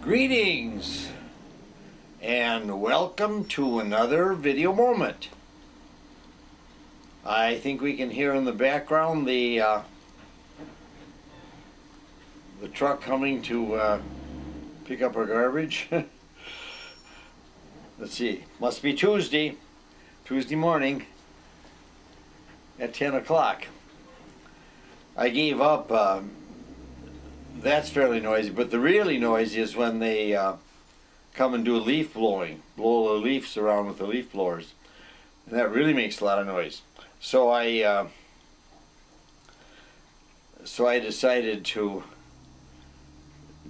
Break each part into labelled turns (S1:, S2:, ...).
S1: Greetings and welcome to another video moment. I think we can hear in the background the truck coming to pick up our garbage. Let's see, must be Tuesday morning at 10 o'clock. I gave up. That's fairly noisy, but the really noisy is when they come and do leaf blowing, blow the leaves around with the leaf blowers, and that really makes a lot of noise. So I decided to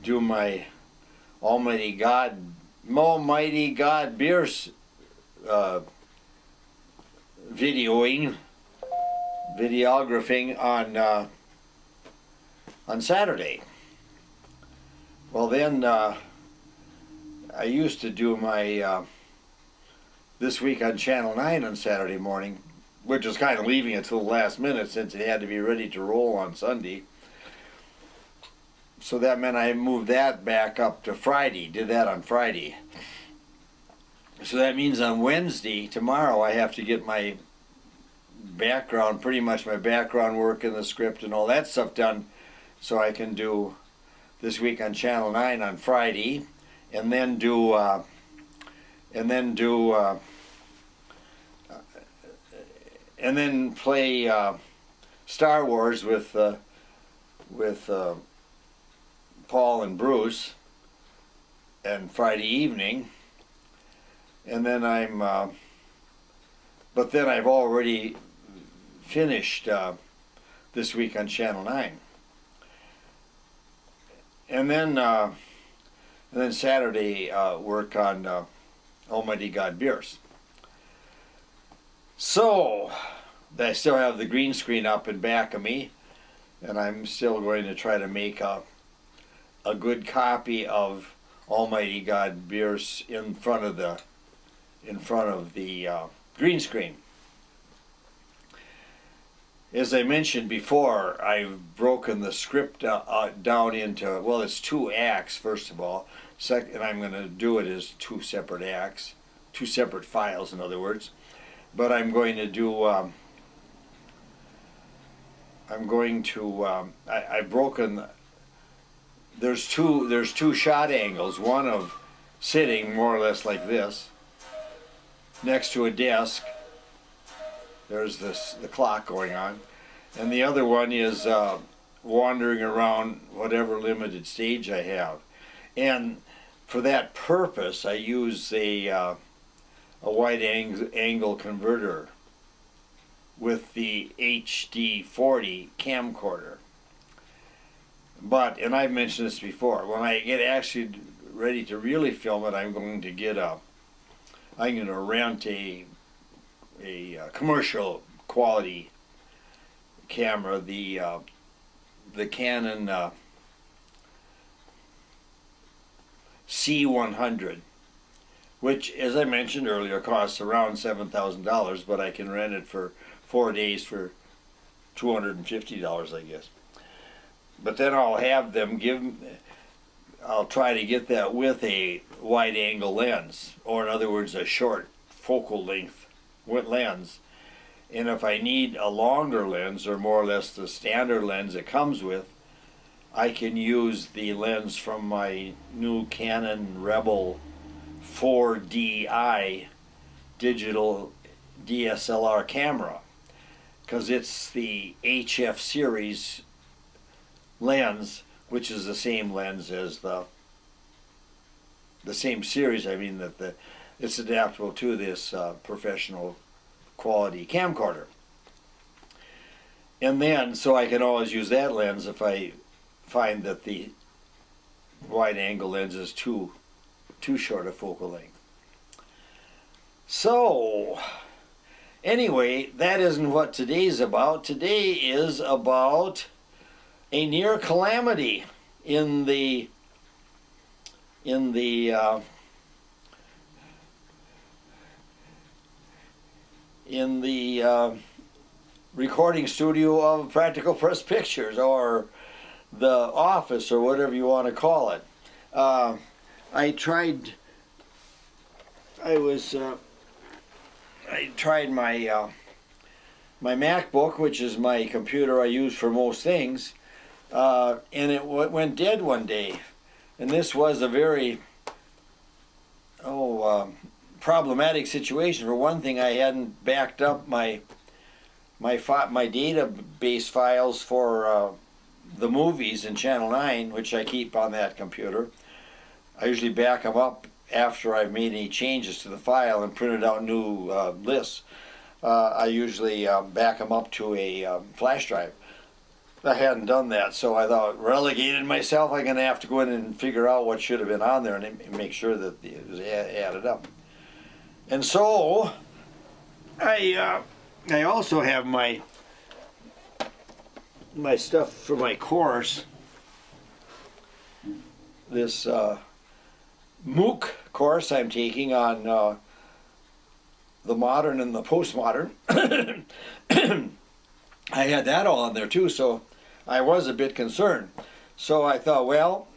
S1: do my Almighty God beers videographing on Saturday. Well, then I used to do my This Week on Channel 9 on Saturday morning, which was kind of leaving it till the last minute since it had to be ready to roll on Sunday. So that meant I moved that back up to Friday, did that on Friday. So that means on Wednesday, tomorrow, I have to get my background, pretty much my background work in the script and all that stuff done, so I can do This Week on Channel 9 on Friday, and then play Star Wars with Paul and Bruce, and Friday evening, and then but then I've already finished This Week on Channel 9. And then Saturday work on Almighty God beers. So I still have the green screen up in back of me, and I'm still going to try to make a good copy of Almighty God beers in front of the green screen. As I mentioned before, I've broken the script down into, well, it's 2 acts, first of all. Second, I'm going to do it as 2 separate acts, 2 separate files, in other words. But I'm going to do, I've broken, there's two shot angles, one of sitting more or less like this, next to a desk. There's the clock going on, and the other one is wandering around whatever limited stage I have. And for that purpose, I use a wide angle converter with the HD40 camcorder. But, and I've mentioned this before, when I get actually ready to really film it, I'm going to rent a commercial quality camera, the Canon C100, which, as I mentioned earlier, costs around $7,000, but I can rent it for 4 days for $250, I guess. But then I'll have them I'll try to get that with a wide angle lens, or in other words, a short focal length lens. And if I need a longer lens, or more or less the standard lens it comes with, I can use the lens from my new Canon Rebel 4DI digital DSLR camera, because it's the HF series lens, which is the same lens as the same series. I mean that it's adaptable to this professional quality camcorder. And then, so I can always use that lens if I find that the wide angle lens is too short a focal length. So anyway, that isn't what today's about. Today is about a near calamity in the recording studio of Practical Press Pictures, or the office, or whatever you want to call it. I tried my my MacBook, which is my computer I use for most things, and it went dead one day. And this was a very problematic situation. For one thing, I hadn't backed up my database files for the movies in Channel 9, which I keep on that computer. I usually back them up after I've made any changes to the file and printed out new lists. I usually back them up to a flash drive. I hadn't done that, so I thought, relegated myself, I'm going to have to go in and figure out what should have been on there and make sure that it was added up. And so I also have my stuff for my course, this MOOC course I'm taking on the modern and the postmodern. I had that all on there too, so I was a bit concerned. So I thought, well,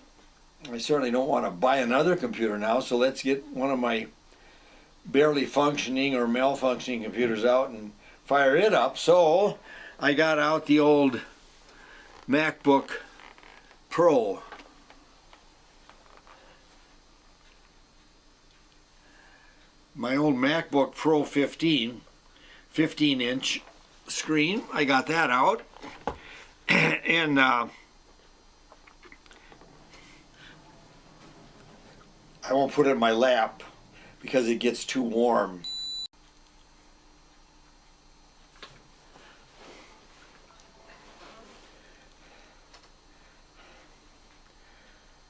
S1: I certainly don't want to buy another computer now, so let's get one of my barely functioning or malfunctioning computers out and fire it up. So I got out the old MacBook Pro. My old MacBook Pro 15-inch screen. I got that out. And I won't put it in my lap because it gets too warm.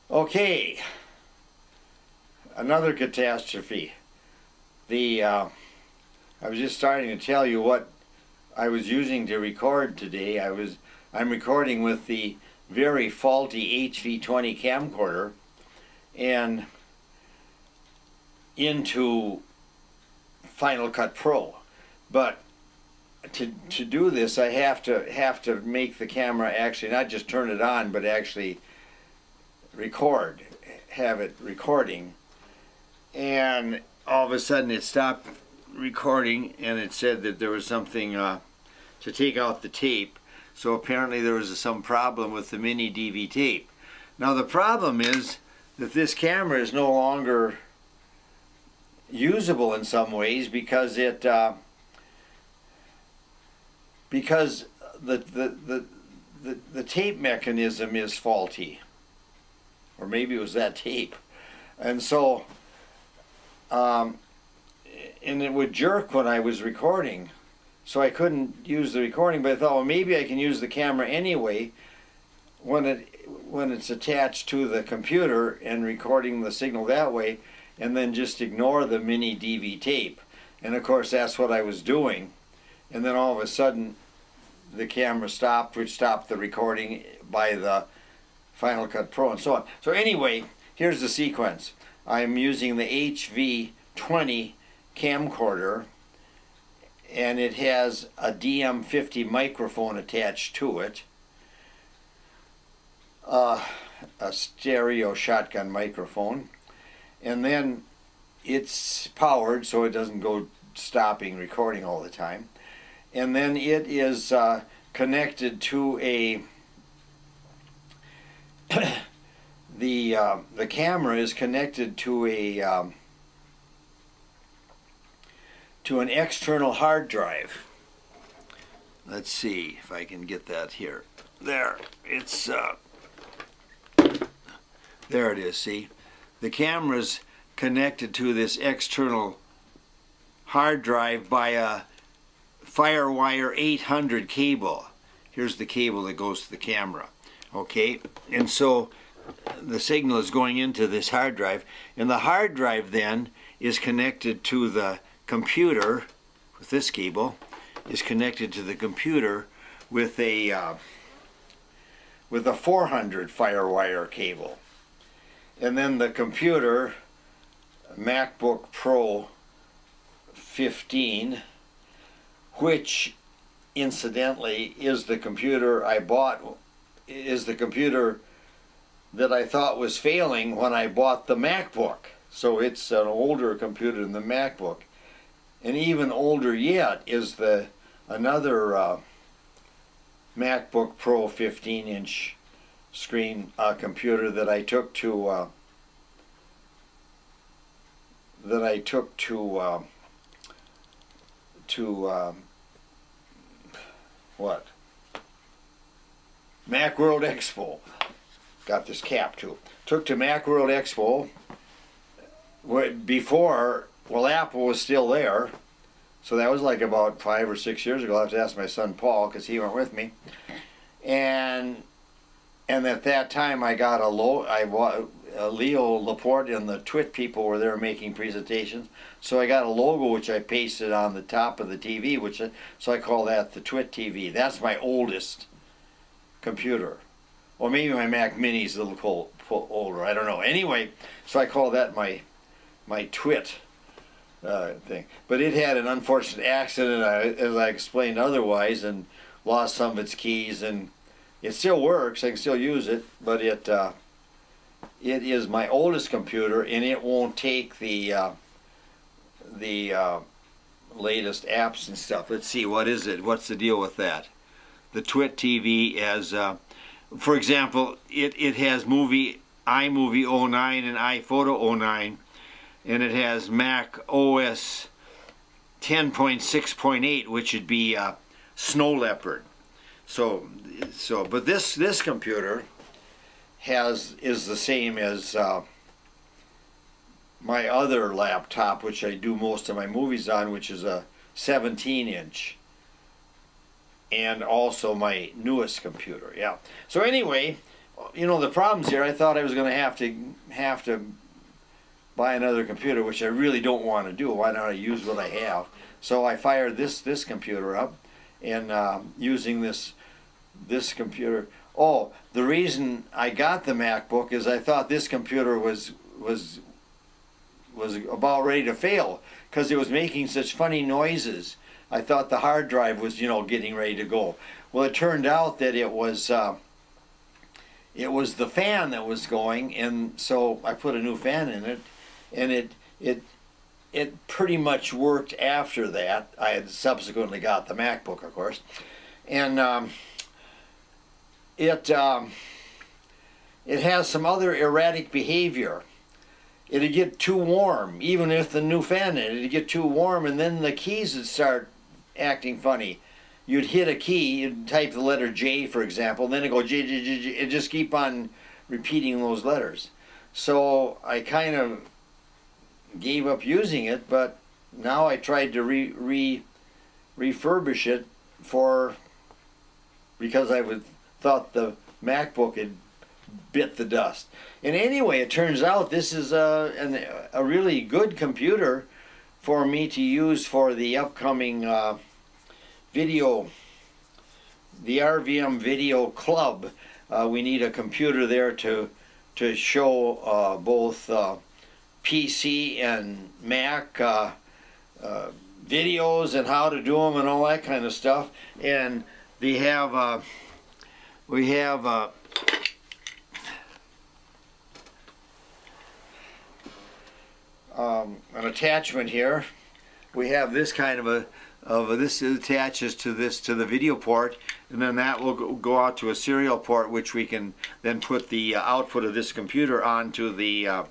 S1: Okay, another catastrophe. I was just starting to tell you what I was using to record today. I'm recording with the very faulty HV20 camcorder and into Final Cut Pro. But to do this, I have to make the camera actually not just turn it on, but actually have it recording. And all of a sudden it stopped recording and it said that there was something to take out the tape. So apparently there was some problem with the mini DV tape. Now the problem is that this camera is no longer usable in some ways because the tape mechanism is faulty, or maybe it was that tape, and so and it would jerk when I was recording, so I couldn't use the recording. But I thought, well, maybe I can use the camera anyway when it's attached to the computer and recording the signal that way, and then just ignore the mini DV tape. And of course that's what I was doing. And then all of a sudden the camera stopped, which stopped the recording by the Final Cut Pro and so on. So anyway, here's the sequence. I'm using the HV20 camcorder, and it has a DM50 microphone attached to it, a stereo shotgun microphone, and then it's powered so it doesn't go stopping recording all the time, and then it is connected to a the camera is connected to an external hard drive. Let's see if I can get that here. There, it's there it is. See, the camera's connected to this external hard drive by a Firewire 800 cable. Here's the cable that goes to the camera. Okay, and so the signal is going into this hard drive, and the hard drive then is connected to the computer with this cable, is connected to the computer with a 400 Firewire cable. And then the computer, MacBook Pro 15, which incidentally is the computer I bought, is the computer that I thought was failing when I bought the MacBook. So it's an older computer than the MacBook. And even older yet is another MacBook Pro 15-inch screen computer that I took to what? Macworld Expo. Got this cap too. Took to Macworld Expo before, well, Apple was still there. So that was like about 5 or 6 years ago. I have to ask my son Paul because he went with me. And at that time I got Leo Laporte and the Twit people were there making presentations. So I got a logo which I pasted on the top of the TV, so I call that the Twit TV. That's my oldest computer. Or maybe my Mac Mini's a little older. I don't know. Anyway, so I call that my Twit thing. But it had an unfortunate accident, as I explained otherwise, and lost some of its keys. And it still works. I can still use it, but it is my oldest computer, and it won't take the latest apps and stuff. Let's see, what is it? What's the deal with that? The Twit TV as, for example, it has iMovie 09 and iPhoto 09, and it has Mac OS 10.6.8, which would be Snow Leopard. But this computer is the same as my other laptop, which I do most of my movies on, which is a 17-inch, and also my newest computer. Yeah. So anyway, the problems here. I thought I was going to have to buy another computer, which I really don't want to do. Why not use what I have? So I fired this computer up, and using this computer. Oh, the reason I got the MacBook is I thought this computer was about ready to fail because it was making such funny noises. I thought the hard drive was, getting ready to go. Well, it turned out that it was the fan that was going, and so I put a new fan in it, and it pretty much worked after that. I had subsequently got the MacBook, of course, and it has some other erratic behavior. It'd get too warm, even if the new fan in it. It'd get too warm, and then the keys would start acting funny. You'd hit a key, you'd type the letter J, for example, and then it'd go J, J, J, J. It'd just keep on repeating those letters. So I kind of gave up using it, but now I tried to refurbish it because I thought the MacBook had bit the dust. And anyway, it turns out this is a really good computer for me to use for the upcoming the RVM Video Club. We need a computer there to show both PC and Mac videos and how to do them and all that kind of stuff. And we have an attachment here. We have this kind of this attaches to the video port, and then that will go out to a serial port, which we can then put the output of this computer onto the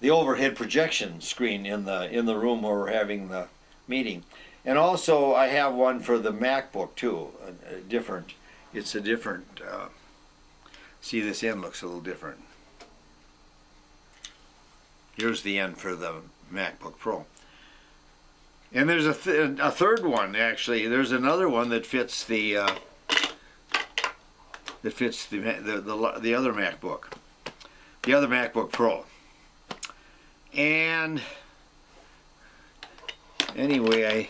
S1: overhead projection screen in the room where we're having the meeting. And also I have one for the MacBook too. It's a different. See, this end looks a little different. Here's the end for the MacBook Pro. And there's a third one, actually. There's another one that fits the other MacBook, the other MacBook Pro. And anyway,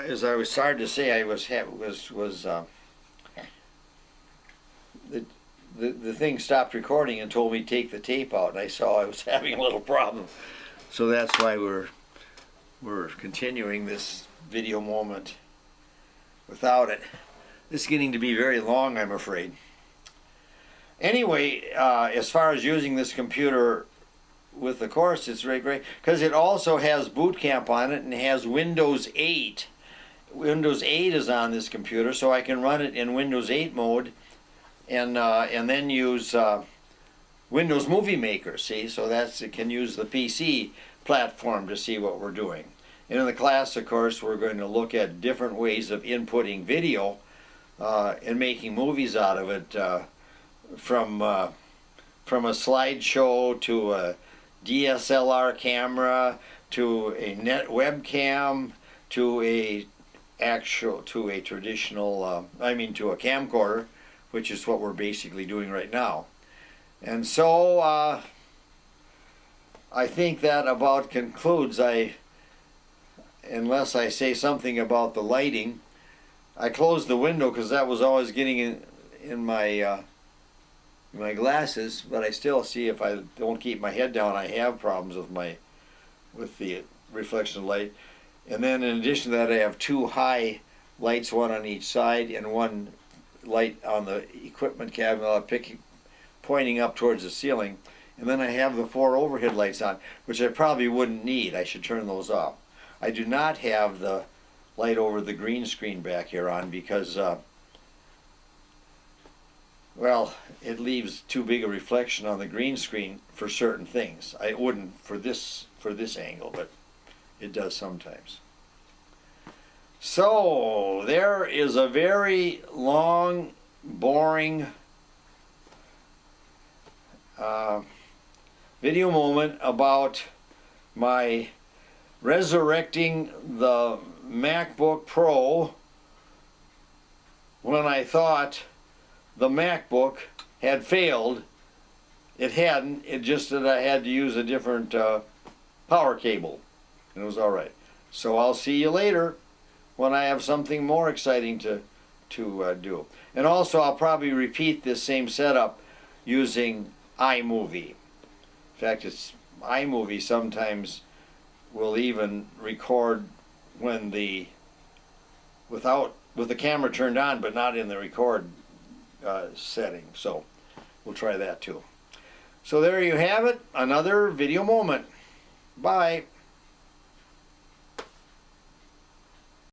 S1: as I was starting to say, the thing stopped recording and told me to take the tape out, and I saw I was having a little problem. So that's why we're continuing this video moment. without it. This is getting to be very long, I'm afraid. Anyway, as far as using this computer with the course, it's really great because it also has Boot Camp on it and has Windows 8. Windows 8 is on this computer, so I can run it in Windows 8 mode and then use Windows Movie Maker, see? So it can use the PC platform to see what we're doing. And in the class, of course, we're going to look at different ways of inputting video and making movies out of it, from a slideshow to a DSLR camera to a net webcam to a traditional to a camcorder, which is what we're basically doing right now. And so I think that about concludes. Unless I say something about the lighting, I closed the window because that was always getting in my glasses. But I still see, if I don't keep my head down, I have problems with the reflection of light. And then in addition to that, I have two high lights, one on each side, and one light on the equipment cabinet pointing up towards the ceiling. And then I have the four overhead lights on, which I probably wouldn't need. I should turn those off. I do not have the light over the green screen back here on because, well, it leaves too big a reflection on the green screen for certain things. I wouldn't for this angle, but it does sometimes. So there is a very long, boring video moment about my resurrecting the MacBook Pro when I thought the MacBook had failed. It hadn't. It just that I had to use a different power cable, and it was all right. So I'll see you later when I have something more exciting to do. And also, I'll probably repeat this same setup using iMovie. In fact, iMovie sometimes will even record with the camera turned on, but not in the record setting. So we'll try that too. So there you have it, another video moment. Bye.